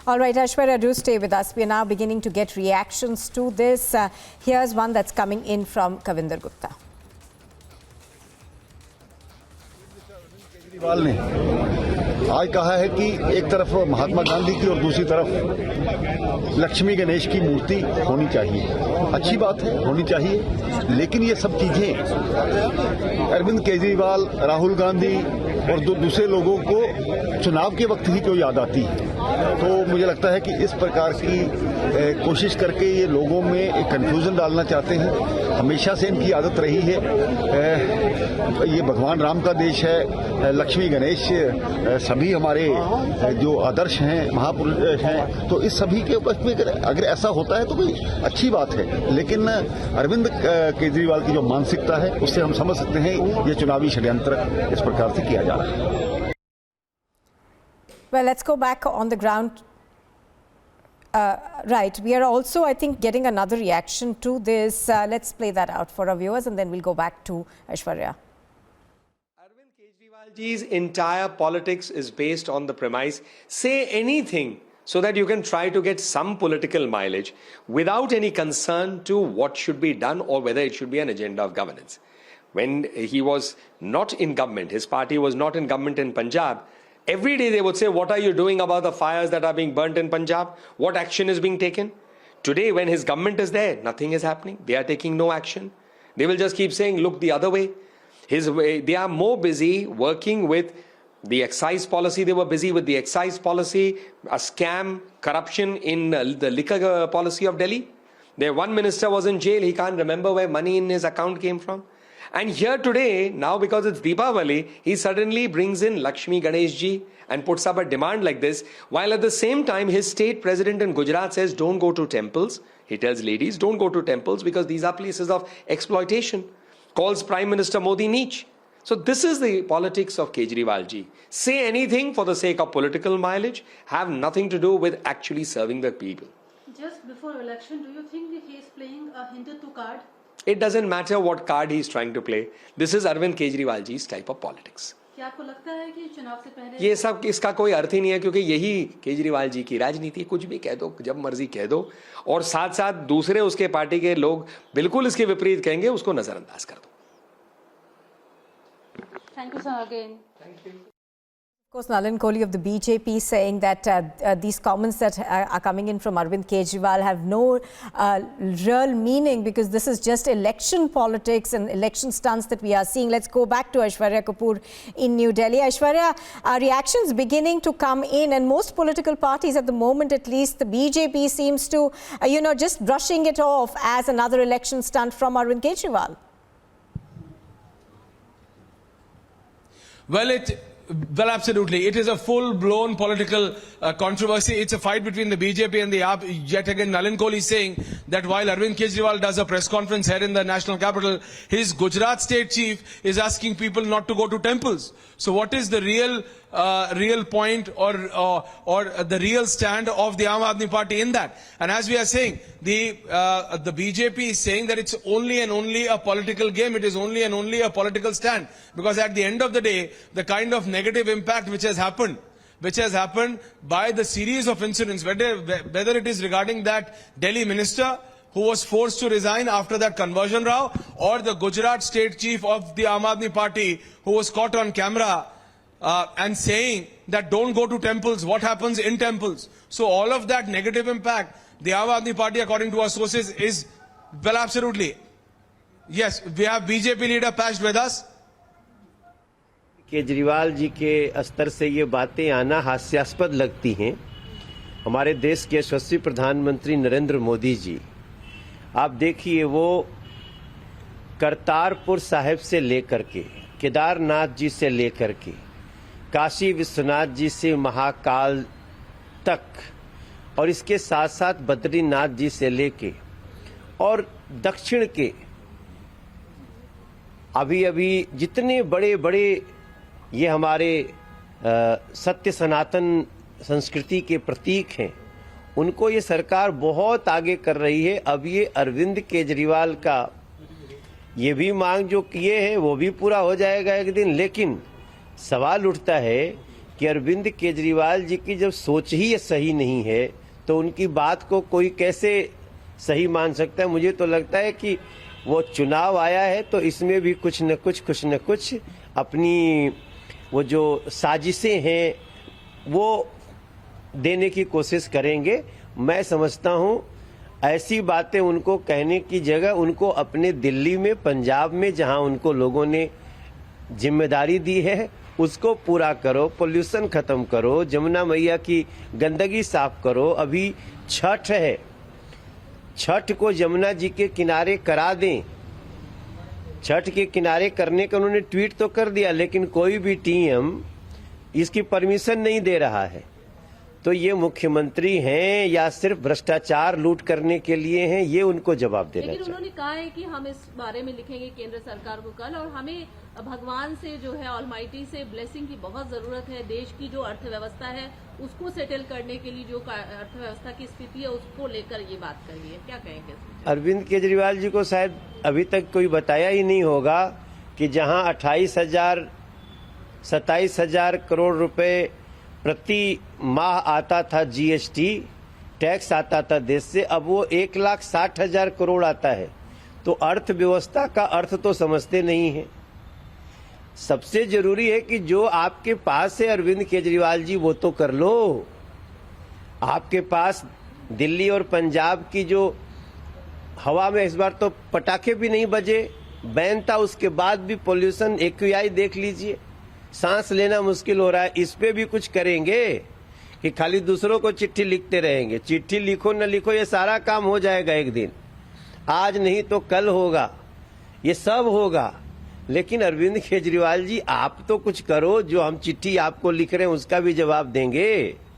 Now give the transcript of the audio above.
All right, Aishwarya, do stay with us. We are now beginning to get reactions to this. Here's one that's coming in from Kavinder Gupta. Kejriwal ने आज कहा है कि एक तरफ महात्मा गांधी की और दूसरी तरफ लक्ष्मी गणेश की मूर्ति होनी चाहिए। अच्छी बात है, होनी चाहिए, लेकिन ये सब चीजें अरविंद केजरीवाल, राहुल गांधी और दूसरे लोगों को चुनाव के वक्त ही क्यों याद आती है? तो मुझे लगता है कि इस प्रकार की कोशिश करके ये लोगों में एक कंफ्यूजन डालना चाहते हैं। हमेशा से इनकी आदत रही है, ये भगवान राम का देश है, लक्ष्मी गणेश सभी हमारे जो आदर्श हैं, महापुरुष हैं, तो इस सभी के उपस्थित में अगर ऐसा होता है तो कोई अच्छी बात है, लेकिन अरविंद केजरीवाल की जो मानसिकता है उससे हम समझ सकते हैं ये चुनावी षड्यंत्र इस प्रकार से किया जा रहा है। Well, let's go back on the ground. Right, we are also, I think, getting another reaction to this. Let's play that out for our viewers and then we'll go back to Aishwarya. Arvind Kejriwalji's entire politics is based on the premise, say anything so that you can try to get some political mileage without any concern to what should be done or whether it should be an agenda of governance. When he was not in government, his party was not in government in Punjab, every day they would say, what are you doing about the fires that are being burnt in Punjab? What action is being taken? Today, when his government is there, nothing is happening. They are taking no action. They will just keep saying, look the other way. They are more busy working with the excise policy. They were busy with the excise policy, a scam, corruption in the liquor policy of Delhi. Their one minister was in jail. He can't remember where money in his account came from. And here today, now because it's Deepavali, he suddenly brings in Lakshmi Ganesh ji and puts up a demand like this, while at the same time his state president in Gujarat says don't go to temples. He tells ladies don't go to temples because these are places of exploitation. Calls Prime Minister Modi Neech. So this is the politics of Kejriwal ji. Say anything for the sake of political mileage, have nothing to do with actually serving the people. Just before election, do you think that he is playing a Hindutva card? It doesn't matter what card he is trying to play. This is Arvind Kejriwal ji's type of politics. क्या आपको लगता है कि चुनाव से पहले ये सब इसका कोई अर्थ ही नहीं है, क्योंकि यही केजरीवाल जी की राजनीति, कुछ भी कह दो, जब मर्जी कह दो, और साथ साथ दूसरे उसके पार्टी के लोग बिल्कुल इसके विपरीत कहेंगे, उसको नजरअंदाज कर दो। Thank you sir again. Thank you. Of course, Nalin Kohli of the BJP saying that these comments that are coming in from Arvind Kejriwal have no real meaning because this is just election politics and election stunts that we are seeing. Let's go back to Aishwarya Kapoor in New Delhi. Aishwarya, reactions beginning to come in, and most political parties at the moment, at least the BJP seems to, just brushing it off as another election stunt from Arvind Kejriwal. Well, absolutely. It is a full-blown political controversy. It's a fight between the BJP and the AAP. Yet again, Nalin Kohli is saying that while Arvind Kejriwal does a press conference here in the national capital, his Gujarat state chief is asking people not to go to temples. So what is the real point or the real stand of the Aam Aadmi Party in that? And as we are saying, the BJP is saying that it's only and only a political game. It is only and only a political stand. Because at the end of the day, the kind of negative impact which has happened by the series of incidents, whether it is regarding that Delhi minister who was forced to resign after that conversion row, or the Gujarat state chief of the Aam Aadmi Party who was caught on camera and saying that don't go to temples, what happens in temples. So all of that negative impact, the Aam Aadmi Party, according to our sources, is, well, absolutely. Yes, we have BJP leader Pash with us. Kejriwal ji के स्तर से ये बातें आना हास्यास्पद लगती हैं। हमारे देश के यशस्वी प्रधानमंत्री नरेंद्र मोदी जी, आप देखिए, वो करतारपुर साहिब से लेकर के केदारनाथ जी से लेकर के काशी विश्वनाथ जी से महाकाल तक, और इसके साथ साथ बद्रीनाथ जी से लेके और दक्षिण के अभी जितने बड़े बड़े ये हमारे सत्य सनातन संस्कृति के प्रतीक हैं, उनको ये सरकार बहुत आगे कर रही है। अब ये अरविंद केजरीवाल का ये भी मांग जो किए है वो भी पूरा हो जाएगा एक दिन, लेकिन सवाल उठता है कि अरविंद केजरीवाल जी की जब सोच ही सही नहीं है तो उनकी बात को कोई कैसे सही मान सकता है। मुझे तो लगता है कि वो चुनाव आया है तो इसमें भी कुछ न कुछ अपनी वो जो साजिशें हैं वो देने की कोशिश करेंगे। मैं समझता हूं ऐसी बातें उनको कहने की जगह उनको अपने दिल्ली में, पंजाब में, जहां उनको लोगों ने जिम्मेदारी दी है उसको पूरा करो, पोल्यूशन खत्म करो, जमुना मैया की गंदगी साफ करो। अभी छठ है, छठ को यमुना जी के किनारे करा दें। छठ के किनारे करने का उन्होंने ट्वीट तो कर दिया, लेकिन कोई भी टीएम इसकी परमिशन नहीं दे रहा है। तो ये मुख्यमंत्री हैं या सिर्फ भ्रष्टाचार लूट करने के लिए हैं, ये उनको जवाब देना लेकिन चाहिए। उन्होंने कहा है कि हम इस बारे में लिखेंगे केंद्र सरकार को कल, और हमें भगवान से जो है ऑलमाइटी से ब्लेसिंग की बहुत जरूरत है। देश की जो अर्थव्यवस्था है उसको सेटल करने के लिए, जो अर्थव्यवस्था की स्थिति है उसको लेकर ये बात कही है। क्या कहेंगे? अरविंद केजरीवाल जी को शायद अभी तक कोई बताया ही नहीं होगा कि जहां 27,000 करोड़ रुपए प्रति माह आता था जीएसटी टैक्स आता था देश से, अब वो 1,60,000 करोड़ आता है। तो अर्थव्यवस्था का अर्थ तो समझते नहीं है। सबसे जरूरी है कि जो आपके पास है अरविंद केजरीवाल जी वो तो कर लो। आपके पास दिल्ली और पंजाब की जो हवा में इस बार तो पटाखे भी नहीं बजे, बैन था, उसके बाद भी पोल्यूशन एक्यूआई देख लीजिए, सांस लेना मुश्किल हो रहा है। इस पे भी कुछ करेंगे कि खाली दूसरों को चिट्ठी लिखते रहेंगे? चिट्ठी लिखो न लिखो ये सारा काम हो जाएगा एक दिन, आज नहीं तो कल होगा, ये सब होगा। लेकिन अरविंद केजरीवाल जी आप तो कुछ करो, जो हम चिट्ठी आपको लिख रहे हैं उसका भी जवाब देंगे।